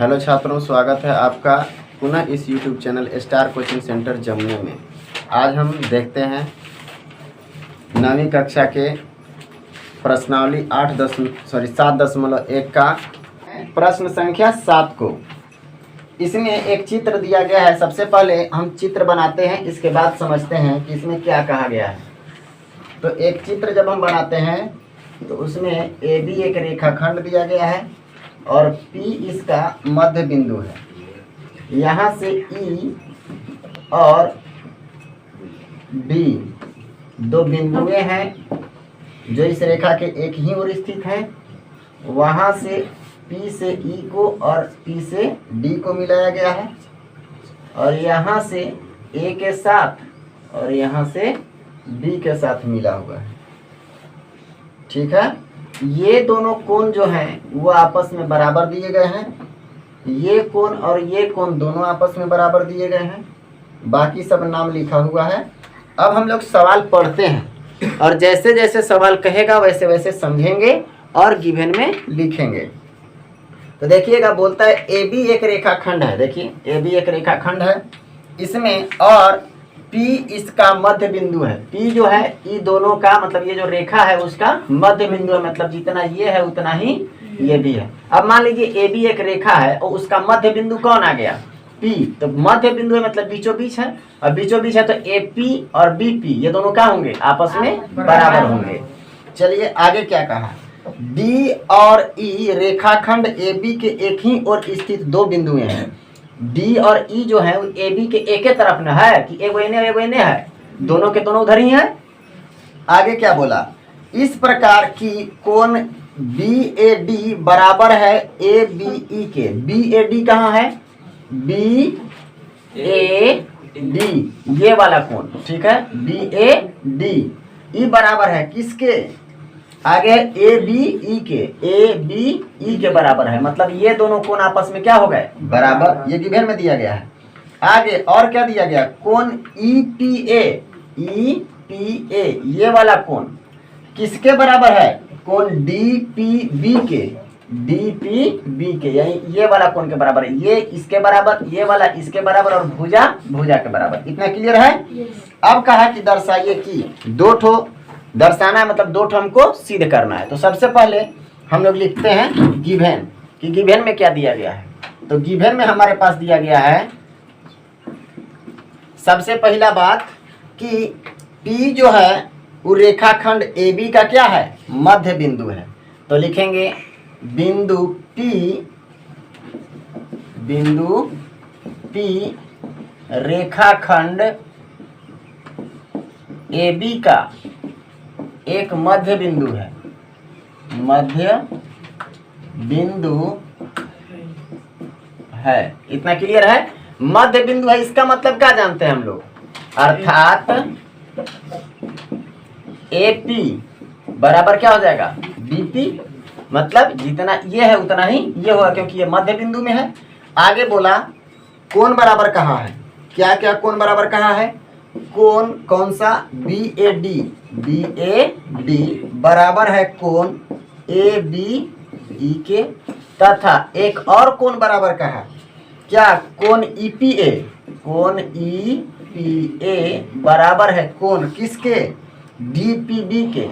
Hello छात्रों, स्वागत है आपका पुनः इस YouTube channel star coaching centre Jamui में। आज हम देखते हैं 9वीं कक्षा के प्रश्नावली 7.1 का प्रश्न संख्या 7 को। इसमें एक चित्र दिया गया है। सबसे पहले हम चित्र बनाते हैं, इसके बाद समझते हैं कि इसमें क्या कहा गया है। तो एक चित्र जब हम बनाते हैं तो उसमें AB एक रेखाखंड दिया गया है और P इसका मध्य बिंदु है। यहाँ से E और B दो बिंदुएं हैं जो इस रेखा के एक ही ओर स्थित हैं। वहाँ से P से E को और P से D को मिलाया गया है और यहाँ से A के साथ और यहाँ से B के साथ मिला हुआ है। ठीक है, ये दोनों कोण जो हैं वो आपस में बराबर दिए गए हैं। ये कोण और ये कोण दोनों आपस में बराबर दिए गए हैं। बाकी सब नाम लिखा हुआ है। अब हम लोग सवाल पढ़ते हैं और जैसे जैसे सवाल कहेगा वैसे वैसे समझेंगे और गिवन में लिखेंगे। तो देखिएगा, बोलता है AB एक रेखाखंड है। देखिए AB एक रेखाखंड है, इसमें और P इसका मध्य बिंदु है। P जो है ये दोनों का मतलब ये जो रेखा है उसका मध्य बिंदु है, मतलब जितना ये है उतना ही ये भी है। अब मान लीजिए AB एक रेखा है और उसका मध्य बिंदु कौन आ गया? P। तो मध्य बिंदु है मतलब बीचों बीच है, और बीचों बीच है तो AP और BP ये दोनों क्या होंगे? आपस में बराबर होंगे। चलिए आगे क्या कहा। D और E रेखाखंड AB के एक ही ओर स्थित दो बिंदुएं हैं। D और E जो है AB के एक ही तरफ न है कि एगो एने है, दोनों के दोनों उधर ही है। आगे क्या बोला, इस प्रकार की कोण BAD बराबर है ABE के। BAD कहाँ है? BAD ये वाला कोण, ठीक है, BAD। E बराबर है किसके? आगे ABE के, ABE के बराबर है, मतलब ये दोनों कोण आपस में क्या हो गए? बराबर। ये गिवन में दिया गया है। आगे और क्या दिया गया? कोण EPA ये वाला कोण किसके बराबर है? कोण DPB के, यानी ये वाला कोण के बराबर है। ये इसके बराबर, ये वाला इसके बराबर और भुजा के बराबर। इतना क्लियर है? अब कहा कि दर्शाइए कि दो ठो दर्शाना है, मतलब दो ठो हमको सिद्ध करना है। तो सबसे पहले हम लोग लिखते हैं गिवन कि गिवन में क्या दिया गया है। तो गिवन में हमारे पास दिया गया है सबसे पहला बात कि P जो है वो रेखाखंड AB का क्या है? मध्य बिंदु है। तो लिखेंगे बिंदु P रेखाखंड AB का एक मध्य बिंदु है। मध्य बिंदु है। इतना क्लियर है? मध्य बिंदु है, इसका मतलब क्या जानते हैं हम लोग? अर्थात AP बराबर क्या हो जाएगा? BP, मतलब जितना ये है उतना ही ये होगा क्योंकि ये मध्य बिंदु में है। आगे बोला कोण बराबर कहाँ है? क्या क्या कोण बराबर कहाँ है? कोण कौन सा? BAD बराबर है कोण ABE के, तथा एक और कोण बराबर का है क्या? कोण EPA बराबर है कोण किसके? DPB के।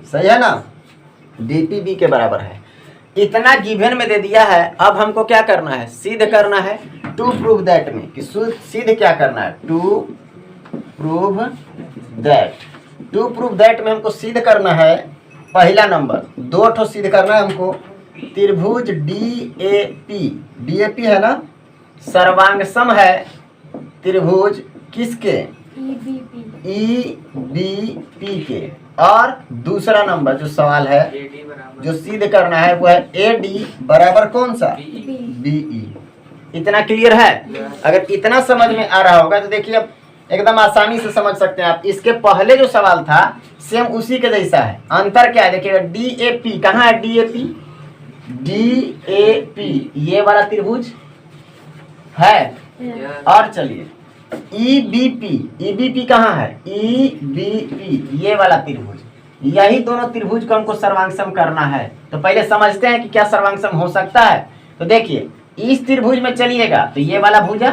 सही है ना? DPB के बराबर है। इतना गिवन में दे दिया है। अब हमको क्या करना है? सिद्ध करना है। टू प्रूव दैट में कि सिद्ध क्या करना है? टू प्रूव दैट में हमको सिद्ध करना है। पहला नंबर दो ठो सिद्ध करना है हमको। त्रिभुज DAP है ना, सर्वांग सम है त्रिभुज किसके? EBP के। और दूसरा नंबर जो सवाल है जो सिद्ध करना है वो है AD बराबर कौन सा? BE। इतना क्लियर है? अगर इतना समझ में आ रहा होगा तो देखिए अब एकदम आसानी से समझ सकते हैं आप। इसके पहले जो सवाल था सेम उसी के जैसा है। अंतर क्या है देखिएगा, DAP कहाँ है? DAP ये वाला त्रिभुज है। और चलिए EBP कहाँ है? EBP ये वाला त्रिभुज यही दोनों त्रिभुज को हमको सर्वांगसम करना है। तो पहले समझते हैं कि क्या सर्वांगसम हो सकता है। तो देखिए, इस त्रिभुज में चलिएगा तो ये वाला भुजा,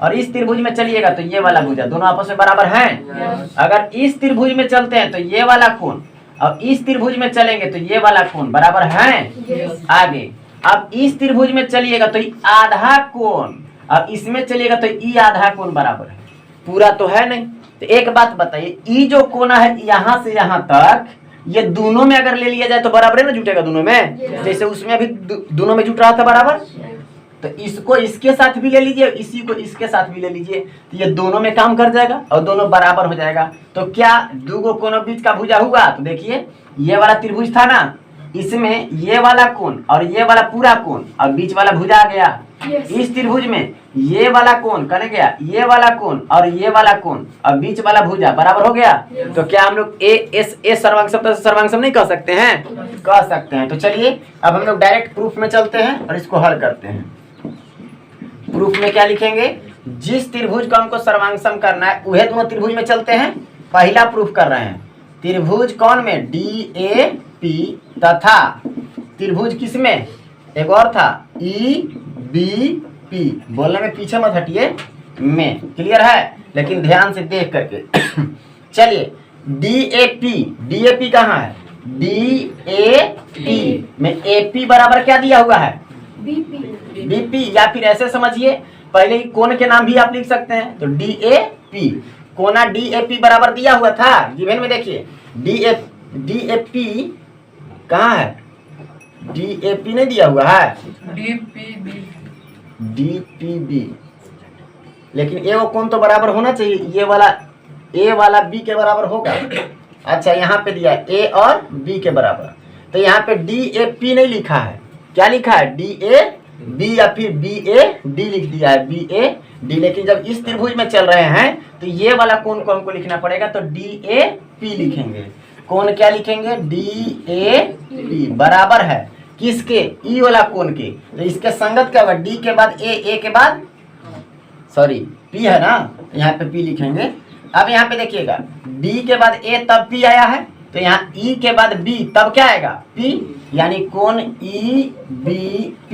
और इस त्रिभुज में चलिएगा तो ये वाला भुजा, दोनों आपस में बराबर हैं। अगर इस त्रिभुज में चलते हैं तो ये वाला कोण, और इस त्रिभुज में चलेंगे तो ये वाला कोण बराबर हैं। आगे अब इस त्रिभुज में चलिएगा तो आधा कोण, अब इसमें चलिएगा तो ई आधा कोण बराबर है। पूरा तो है नहीं। तो एक बात बताइए, ई जो कोना है यहाँ से यहाँ तक, ये दोनों में अगर ले लिया जाए तो बराबर है ना, जुटेगा दोनों में। जैसे उसमें अभी दोनों में जुट रहा था बराबर, तो इसको इसके साथ भी ले लीजिए, इसी को इसके साथ भी ले लीजिए, तो ये दोनों में काम कर जाएगा और दोनों बराबर हो जाएगा। तो क्या दो कोनों बीच का भुजा हुआ? तो देखिए, ये वाला त्रिभुज था ना, इसमें ये वाला कोण और ये वाला पूरा कोण और बीच वाला भुजा आ गया। इस त्रिभुज में ये वाला कोण कने गया, ये वाला कोण और ये वाला कोण और बीच वाला भुजा बराबर हो गया। तो क्या हम लोग ए सर्वांगसम नहीं कह सकते हैं? कह सकते हैं। तो चलिए अब हम लोग डायरेक्ट प्रूफ में चलते हैं और इसको हल करते हैं। प्रूफ में क्या लिखेंगे? जिस त्रिभुज को हमको सर्वांगसम करना है वह दोनों त्रिभुज में चलते हैं। पहला प्रूफ कर रहे हैं, त्रिभुज कौन में? DAP तथा त्रिभुज किसमें? एक और था EBP, बोलने में पीछे मत हटिए, में। क्लियर है? लेकिन ध्यान से देख करके चलिए, DAP कहाँ है? DAP में AP बराबर क्या दिया हुआ है? BP, या फिर ऐसे समझिए, पहले ही कोण के नाम भी आप लिख सकते हैं। तो DAP, कोना DAP बराबर दिया हुआ था गिवन में। देखिए DAP कहाँ है? DAP नहीं दिया हुआ है, DPB। लेकिन ए वो कोण तो बराबर होना चाहिए, ये वाला A वाला B के बराबर होगा। अच्छा, यहाँ पे दिया A और B के बराबर, तो यहाँ पे DAP नहीं लिखा है, क्या लिखा है? DAB या फिर BAD लिख दिया है, BAD। लेकिन जब इस त्रिभुज में चल रहे हैं तो ये वाला कोण को हमको लिखना पड़ेगा, तो DAP लिखेंगे। कोण क्या लिखेंगे? DAP बराबर है किसके? ई वाला कोण के। तो इसके संगत क्या होगा? D के बाद A के बाद सॉरी P है ना, यहाँ पे P लिखेंगे। अब यहाँ पे देखिएगा, D के बाद A तब P आया है, तो यहाँ E के बाद B तब क्या आएगा? P, यानी कोण EBP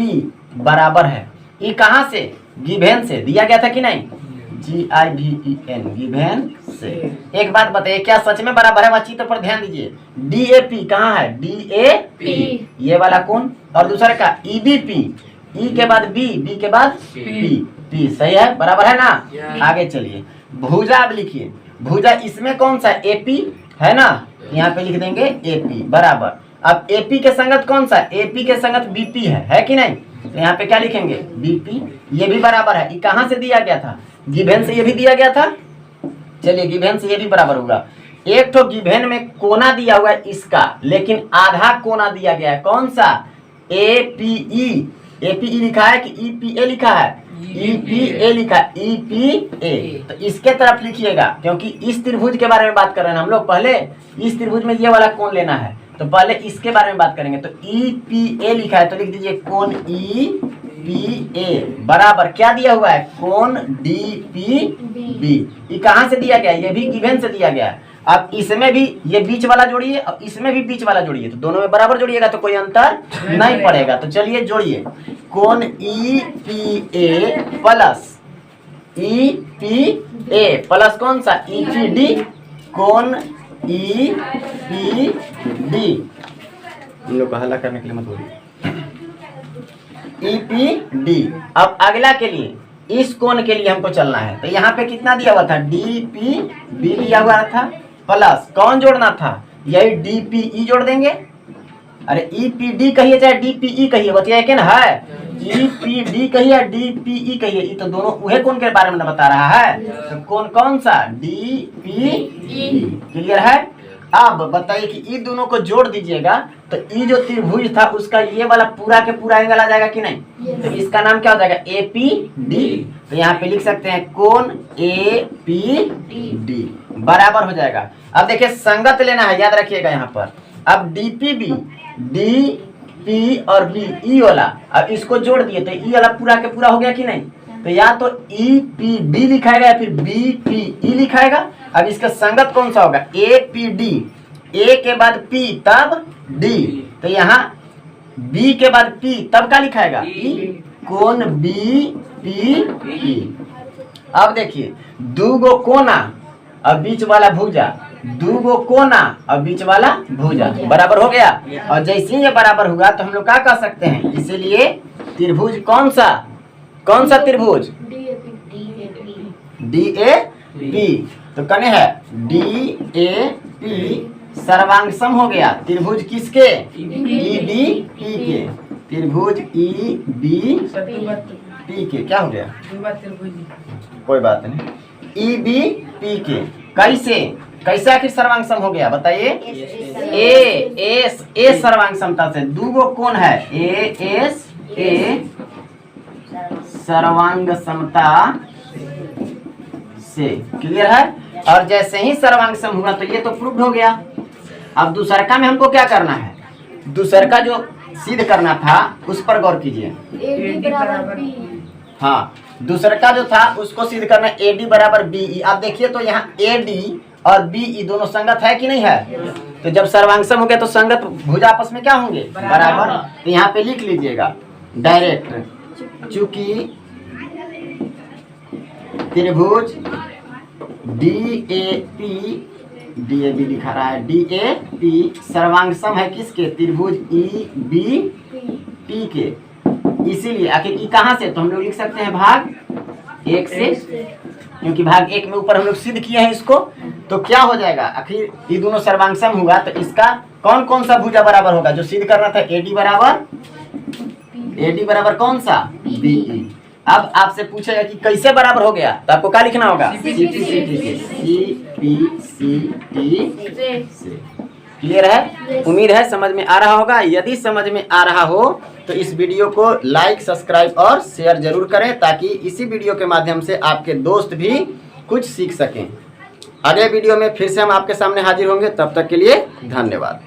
बराबर है। E कहाँ से? गिवेन से दिया गया था कि नहीं? GIVEN, गिवेन से। एक बात बताइए, क्या सच में बराबर है? वह चित्र पर ध्यान दीजिए। DAP कहाँ है? DAP, ये वाला कोण, और दूसरा का EBP, E के बाद B के बाद P, सही है, बराबर है ना। आगे चलिए, भुजा अब लिखिए। भुजा इसमें कौन सा? AP है ना, यहाँ पे लिख देंगे AP बराबर। अब AP के संगत कौन सा? AP के संगत BP है कि नहीं? तो यहाँ पे क्या लिखेंगे? BP, ये भी बराबर है। ये कहाँ से दिया गया था? गिवेन से ये भी दिया गया था। चलिए, गिवेन से ये भी बराबर होगा। एक तो गिवेन में कोना दिया हुआ है इसका, लेकिन आधा कोना दिया गया है। कौन सा? APE लिखा है कि EPA लिखा है? EPA लिखा है, EPA। तो इसके तरफ लिखिएगा, क्योंकि इस त्रिभुज के बारे में बात कर रहे हैं हम लोग। पहले इस त्रिभुज में ये वाला कोण लेना है, तो पहले इसके बारे में बात करेंगे। तो EPA लिखा है, तो लिख दीजिए कोण EPA बराबर क्या दिया हुआ है? कोण DPB। ये कहाँ से दिया गया? ये भी गिवेन से दिया गया है। अब इसमें भी ये बीच वाला जोड़िए और इसमें भी बीच वाला जोड़िए, तो दोनों में बराबर जोड़िएगा तो कोई अंतर नहीं पड़ेगा। तो चलिए जोड़िए, कोण EPA प्लस EPA प्लस कौन सा? EPD, कोण EPD। इन लोग को हल्ला करने के लिए मत बोलिए, EPD। अब अगला के लिए, इस कोण के लिए हमको चलना है, तो यहाँ पे कितना दिया हुआ था? DPB दिया हुआ था, प्लस कौन जोड़ना था? यही DPE जोड़ देंगे। अरे EPD कहिए चाहे DPE कहिए, बतिया के ना है। EPD कहिए DPE कहिए, ये तो दोनों उहे कोण के बारे में बता रहा है। तो कोण कौन सा? DPE। क्लियर है? अब बताइए कि ये दोनों को जोड़ दीजिएगा तो ये जो त्रिभुज था उसका ये वाला पूरा के पूरा एंगल आ जाएगा कि नहीं? तो इसका नाम क्या हो जाएगा? APD। तो यहाँ पे लिख सकते हैं कोण APD बराबर हो जाएगा। अब देखिए, संगत लेना है, याद रखिएगा यहाँ पर। अब DPB, DP और B, E वाला, अब इसको जोड़ दिए तो E वाला पूरा के पूरा हो गया कि नहीं? तो या तो EPD लिखाएगा या फिर BPE लिखाएगा। अब इसका संगत कौन सा होगा? APD ए के बाद पी तब डी, तो यहाँ बी के बाद पी तब क्या लिखाएगा ई, कोण बी पी ई। अब देखिए दो गो कोना और बीच वाला भुजा, दो गो कोना और बीच वाला भुजा बराबर हो गया। और जैसे ही ये बराबर हुआ तो हम लोग क्या कह सकते हैं, इसीलिए त्रिभुज कौन सा त्रिभुज डी ए पी, तो कने है डी ए पी सर्वांग सम हो गया त्रिभुज किसके, ई बी पी के, त्रिभुज ई बी पी के क्या हो गया, कोई बात नहीं, ई बी पी के। कैसे आखिर सर्वांग सम हो गया बताइए, ए सर्वांग समता से दो गो कोण है, ए सर्वांग समता से, क्लियर है। और जैसे ही सर्वांग सम हुआ तो ये तो प्रूव्ड हो गया। अब दूसरका में हमको क्या करना है, दूसरका जो सिद्ध करना था उस पर गौर कीजिए। हाँ, दूसरका जो था उसको सिद्ध करना AD बराबर BE। आप देखिए तो यहाँ AD और BE दोनों संगत है कि नहीं है, तो जब सर्वांग सम हो गया तो संगत भुजा आपस में क्या होंगे, बराबर। तो यहाँ पे लिख लीजिएगा डायरेक्ट, चूंकि त्रिभुज DAB लिखा रहा है, DAP सर्वांग सम है किसके, त्रिभुज EBP के। इसीलिए आखिर ई कहाँ से, तो हम लोग लिख सकते हैं भाग 1 से, क्योंकि भाग 1 में ऊपर हम लोग सिद्ध किए हैं इसको। तो क्या हो जाएगा, आखिर ये दोनों सर्वांग सम हुआ तो इसका कौन सा भुजा बराबर होगा, जो सिद्ध करना था AD बराबर कौन सा, BE। अब आपसे पूछेगा कि कैसे बराबर हो गया, तो आपको क्या लिखना होगा, CPCT। क्लियर है, उम्मीद है समझ में आ रहा होगा। यदि समझ में आ रहा हो तो इस वीडियो को लाइक, सब्सक्राइब और शेयर जरूर करें, ताकि इसी वीडियो के माध्यम से आपके दोस्त भी कुछ सीख सकें। अगले वीडियो में फिर से हम आपके सामने हाजिर होंगे, तब तक के लिए धन्यवाद।